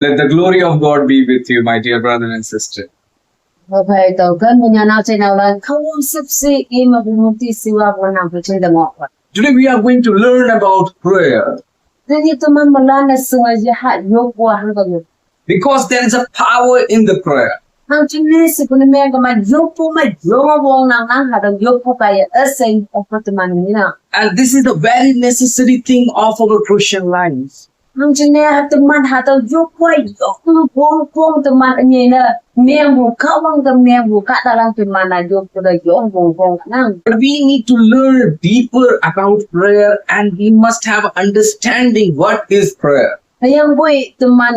Let the glory of God be with you, my dear brother and sister. Okay, tàu cân một nhà nào trên nào là không sắp xỉ im mà cũng tí xíu vào nào của trên tàu mọc. Today we are going to learn about prayer Thế thì tụi mình làm là sự gì hạt vô qua hàng cái gì. because there is a power in the prayer. Hàng jingne sự của mình cái mà vô phụ mà vô vong năng năng hạt vô phụ cái ở sen ở tụi mình như nào. And this is a very necessary thing of our Christian lives. Hàng jingne hạt tụi mình hạt vô quay vô tụi mình như nè miệng vô khâu bằng tụi miệng vô cả ta làm tụi mình là vô tụi vô năng. But we need to learn deeper about prayer and we must have understanding what is prayer. Hüyangpoi tụi mình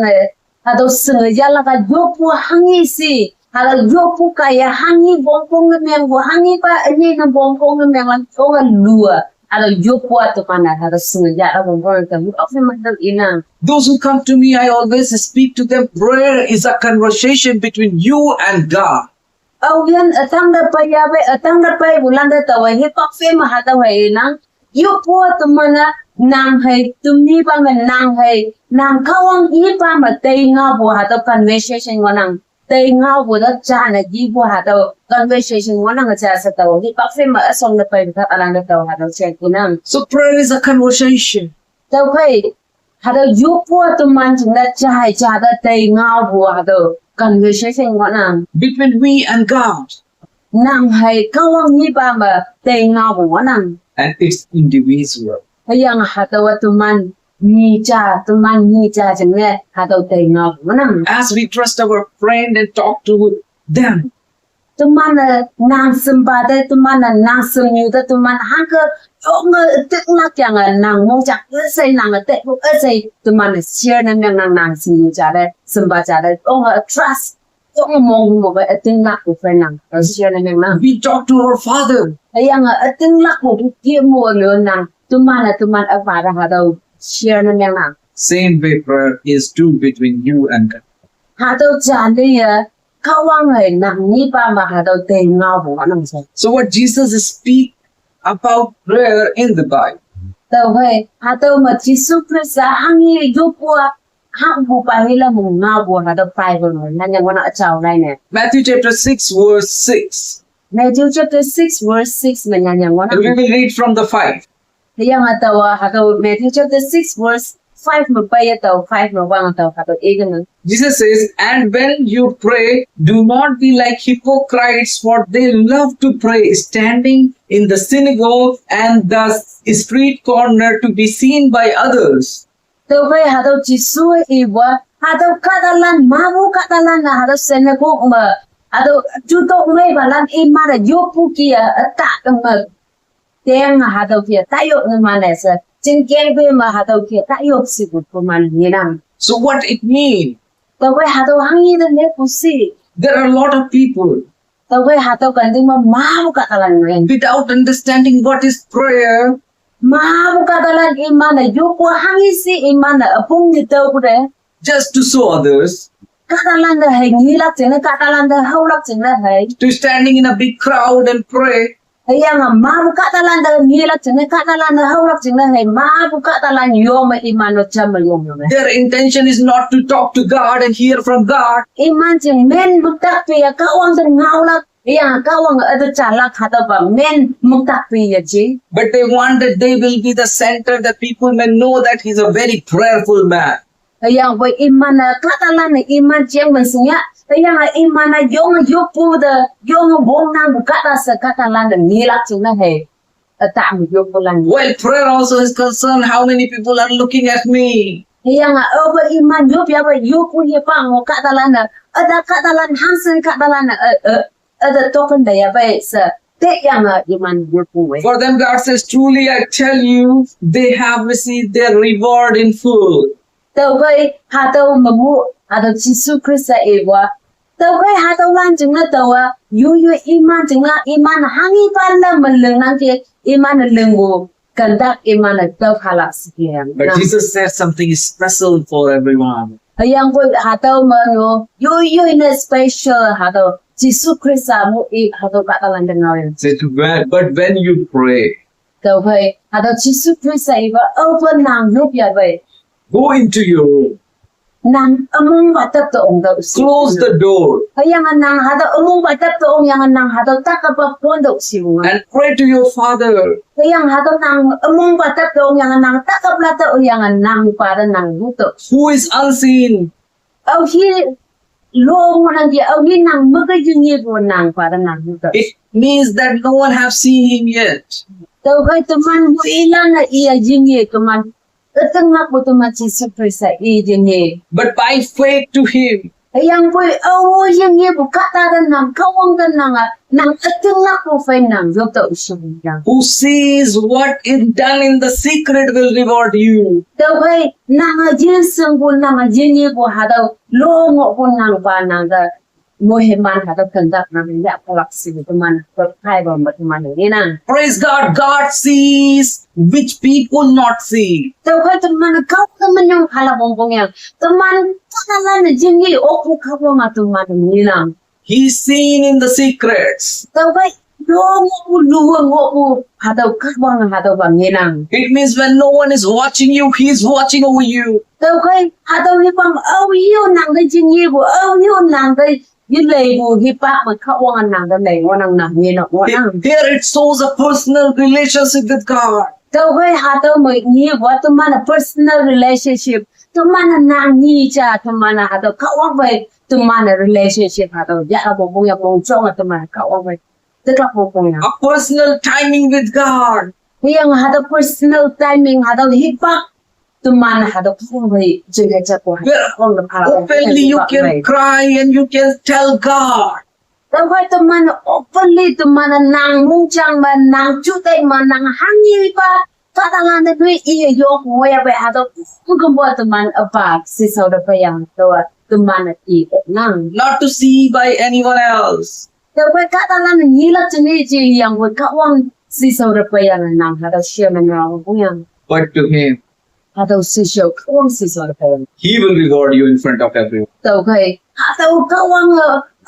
atau sengaja lah kan jopo hangi si, kalau jopo kaya hangi bongkong yang bo hangi pa ini na bongkong yang lang orang dua, kalau jopo atau mana atau sengaja lah bongkong kan, apa macam inang. Those who come to me, I always speak to them. Prayer is a conversation between you and God. Awian atang dapat bulan dah tahu he kafe mah tahu he nang, jopo tu mana nang hai tumni pa man nang hai nang kawang i pa ma tei nga bo ha to conversation wanang tei nga bo da cha na ji bo ha to conversation wanang cha sa to hi pa fe ma asong na pa ta alang da to ha to che kunang So prayer is a conversation. to kai ha to yu po to man chung da cha da tei nga bo ha to conversation wanang Between we and God. nang hai kawang i pa ma tei nga bo wanang And it's individual. yang ha to tuman ni cha jingne ha to tei nga bo wanang As we trust our friend and talk to them, tuman nang semba de tuman nang semyu de tuman hang ke ong tek nak yang nang mong chak sei nang te bu sei tuman share na nang semyu cha de semba cha de ong trust ong mong mo ba ting nak ku friend nang share na nang we talk to our Father. yang ting nak mo ki mo le nang tuman ava ra ha do share na nang Same way prayer is too between you and God. ha do cha de kawang nang ni pa ma ha do te nga bo nang sai So what Jesus speak about prayer in the Bible. tao hay hà tao mà chỉ xuất ra hàng gì giúp qua hàng vụ bài là mùng ngao buồn hà tao phải rồi nên nhân quan ở chào này nè Matthew chapter 6 verse 6. Matthew chapter 6 verse 6 mà nhân quan And we will read from the 5. thì yang hà tao Matthew chapter 6 verse 5 mà bay tao 5 mà quăng tao hà tao ý cái nữa Jesus says, and when you pray, do not be like hypocrites, for they love to pray standing in the synagogue and the street corner to be seen by others. tao hay hà tao chỉ suy ý quá hà tao kahtalan là hà tao synagogue mà hà tao jutok meipalan iman là yopu kia tạ mà tiếng hà tao kia tại yêu mà này sao chính kiến về mà hà tao kia tại yêu sự của mình như nào So what it means? tao quay hà tao hăng như thế này cũng xí There are a lot of people tao quay hà tao cần tiếng mà mau cả ta lần này without understanding what is prayer. mau cả ta lần iman là yêu của hăng như xí iman là ở vùng như tao của đấy Just to show others, cả ta lần là hình như là chính là cả ta lần là hậu là chính là hay to standing in a big crowd and pray. hay là mau cả ta lần là như là chính là cả ta lần là hậu là chính là hay mau cả ta lần yêu mà iman nó chăm mà yêu mà Their intention is not to talk to God and hear from God. iman chừng men bực tắc vì các ông từng ngao là yang các ông ở đây trả lạc hạt vào men bực tắc vì gì But they want that they will be the center, that people may know that he's a very prayerful man. yang với iman là các ta là iman chiang mình sinh nhá yang là iman là yong pu de yong bong nang bực các ta là như là chúng nó hệ tạm một yong lần Well, prayer also is concerned how many people are looking at me. yang là over iman ya với pu ye pang các ta là ở đây các ta là hang sinh các ta là ở đây token đây vậy sợ thế yang là iman pu vậy For them, God says, truly I tell you, they have received their reward in full. tao quay hà tao mà mua hà tao chỉ su Christ ấy quá tao quay hà tao lan chừng là tao yu iman chừng là iman hangi pan là mình lương năng kia iman là lương bộ cần đắc iman là tao khá là sự kiện But Jesus said something special for everyone. yang quay hà tao mà yu in special hà tao chỉ su Christ mua hà tao cả lan chừng nào Said, but when you pray, tao quay hà tao chỉ su Christ ấy quá open năng lúc vậy go into your room nang among batap to ong daw si. Close the door Kaya nga nang hadaw among batap to ong yang nang hadaw takapa pondok siwa. and pray to your Father. Kaya nga hadaw nang among batap to ong yang nang takaplata o yang nang para nang jutok. Who is unseen? Au hi lo mo nang dia au hi nang magajungi ko nang para nang jutok. It means that no one have seen him yet. Tau kai teman mo ilang na iya jingi teman. Tengah po teman si surprise i jingi. But by faith to him, Hüyangpoi au jingi bu kata nang kawang nang nang tengah po fai nang jutok sung yang. who sees what is done in the secret will reward you. Tau kai nang jin sung bu nang jingi bu hadaw lo ngo po nang pa nang da moheman hadaw khintak nang ya palak si teman kai ba teman ni nang. Praise God. God sees which people not see. Tau kai teman kau teman yang hala bombong yang teman katalan jingi oku kau ma teman ni nang. He's seen in the secrets. Tau kai lo ngo hadaw kau hadaw bang ni nang. It means when no one is watching you, he's watching over you. Tau kai hadaw hi bang au yu nang da jingi bu au yu nang da yu lei bu hi pa ma kau nang da lei wo nang ni no wo nang. Here it shows a personal relationship with God. Tau kai hadaw mo ni bo teman personal relationship. Teman nang ni cha teman hadaw kau bai teman relationship hadaw ya bombong ya bong chong teman kau bai. Tekak bombong ya. A personal timing with God. Yang hadaw personal timing hadaw hi pa teman hadaw kau bai jinga cha ko. Openly you can cry and you can tell God. Tau kai teman openly teman nang mungchang man nang chutai man nang hangi pa katangan de dui iya yok moya bai hadaw kung buat teman apa si saudara yang tua teman i nang. Not to see by anyone else. Tau kai katangan nilak jenis yang buat kawang si saudara yang nang hadaw siya man yang punya But to him, hadaw si siya kawang si saudara yang. he will reward you in front of everyone. Tau kai hadaw kawang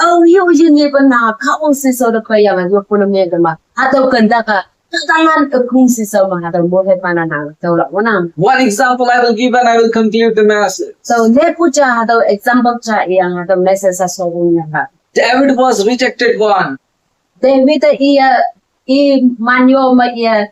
au yu jingi pa na kawang si saudara yang yung puno miya gama hadaw kanda ka katangan kung si saudara hadaw buhay pa na nang tau lak wanang. One example I will give and I will conclude the message. So lepo cha hadaw example cha iyang hadaw message sa sobong niya ha. David was rejected one. David i manyo ma iya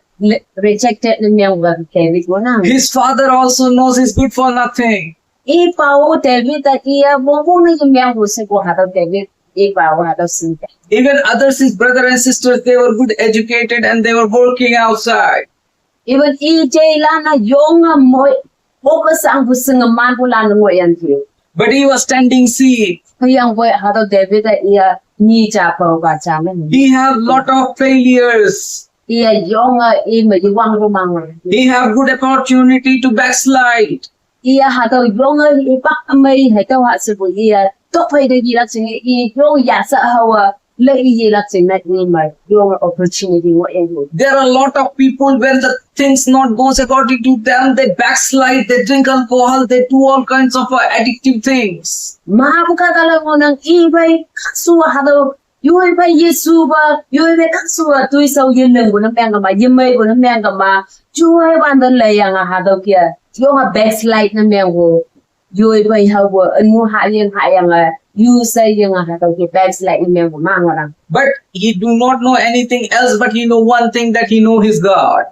rejected na niyang wag David wanang. His father also knows he's good for nothing. I pao David iya bongbong na yung miyang husay ko hadaw David i pao hadaw sinta. Even others, his brother and sisters, they were good educated and they were working outside. Even i jay lang na yung moy opas ang husay nga man pula nung wayan tiyo. But he was standing seed. Hüyangpoi hadaw David iya ni cha pao ba cha men. He have lot of failures. Iya yung i mayuwang rumang. He have good opportunity to backslide. Iya hadaw yung ipak may hadaw ha sibu iya topay de gilak sing i yung yasa hawa le i gilak sing na ni mai yung opportunity wa en. There are a lot of people when the things not goes according to them, they backslide, they drink alcohol, they do all kinds of addictive things. Mahabuka talaga mo ng ibay kaksuwa hadaw yung ibay Yesu ba yung ibay kaksuwa tuy sa yun lang ko ng piyang yimay ko ng piyang juhay bandan layang hadaw kya yung backslide na miyang ko yung ibay hawa anu hayang you say yung hadaw kya backslide na miyang ko mga But he do not know anything else, but he know one thing, that he know his God.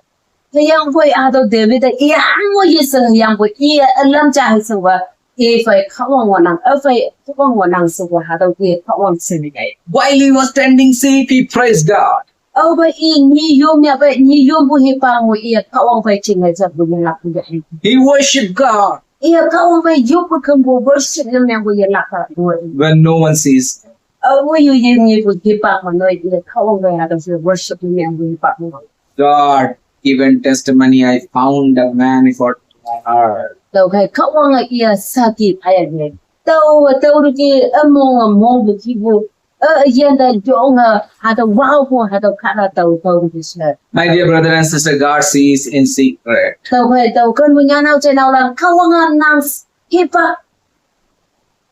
Hüyangpoi hadaw David iya mo yisang Hüyangpoi iya alam cha hisang wa ifay kawang wanang ifay kawang wanang suwa hadaw kya kawang sinigay. While he was standing safe, he praised God. Oh, ba ni yum ya ba ni yum bu hi pa mo iya kawang pai chingai sa bu la ku ya. He worshiped God Iya kawang pai yu bu kan bu worship na me bu ya la ka do. when no one sees. Oh, wo yu yin ni bu hi pa mo no iya kawang pai ha da worship na me bu hi pa mo. God given testimony, I found a man for my heart. Tau kai kawang iya sa ki pa ya ni. Tau ru ki among bu ki bu yan da jong ha da wow bu ha da ka da tau ru ki sa. My dear brother and sister, God sees in secret. Tau kai tau kan bu nya nau che nau lang kawang nang hi pa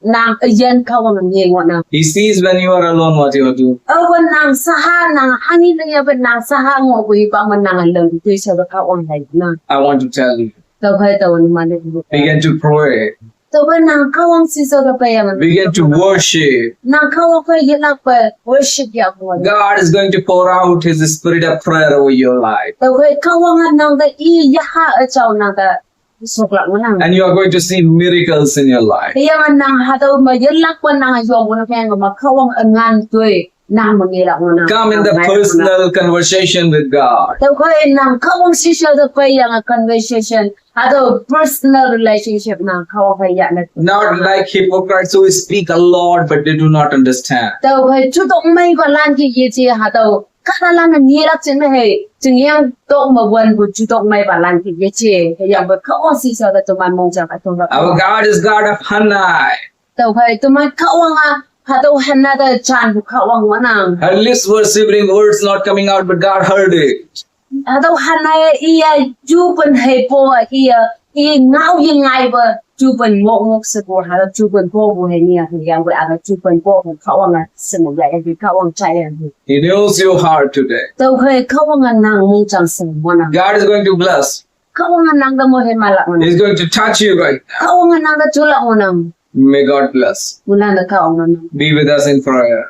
nang yan kawang ni ngo nang. He sees when you are alone what you do. Awan nang saha nang hani na ya nang saha ngo bu pa man nang lang tu sa ka on lai na. I want to tell you, Tau kai tau ni man ni. begin to pray. Tawa nang kawang siso ka pa yan. Begin to worship. Nang kawang pa yelak pa worship ya ko. God is going to pour out His spirit of prayer over your life. Tawa kawang nang da I yaha achaw nang da suklak mo nang. And you are going to see miracles in your life. Kaya nga nang hataw ma yelak pa nang yung mo na kaya nga makawang angan toy nang mangilak mo nang. Come in the personal conversation with God. Tawa nang kawang siso ka pa yan conversation. Hataw personal relationship nang kawang pa yan. Not like hypocrites who speak a lot but they do not understand. Tawa jutok meipalan ki yeche hataw. Kahtalan-e ngelak jingne he jingyang tok ma wan bu jutok meipalan ki yeche yang ba kawang siso ka tuman mong jang atong. Our God is God of hanai. Tawa tuman kawang hataw hanada chan bu kawang manang. Her lips were shivering, words not coming out, but God heard it. Hataw hanaya iya jupan he po iya ngau yingai ba jupan mok sekur hataw jupan po bu he niya yang ba aga jupan po kawang semu ya yang kawang chai. He knows your heart today. Tawa kawang nang mong jang semu manang. God is going to bless. Kawang nang da mo he malak manang. He's going to touch you right now. Kawang nang da tulak manang. May God bless. Mula na kawang nang. Be with us in prayer.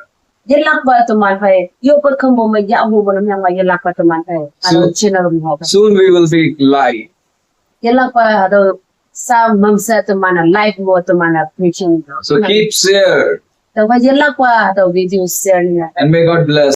Yelak ba tuman pa yo pa kamo ma ya mo ba namang yelak pa tuman pa ano chinarum ho. Soon we will be live. Yelak pa hado sa mamsa tuman live mo tuman preaching. So keep share Tawa yelak pa hado video share niya. and may God bless.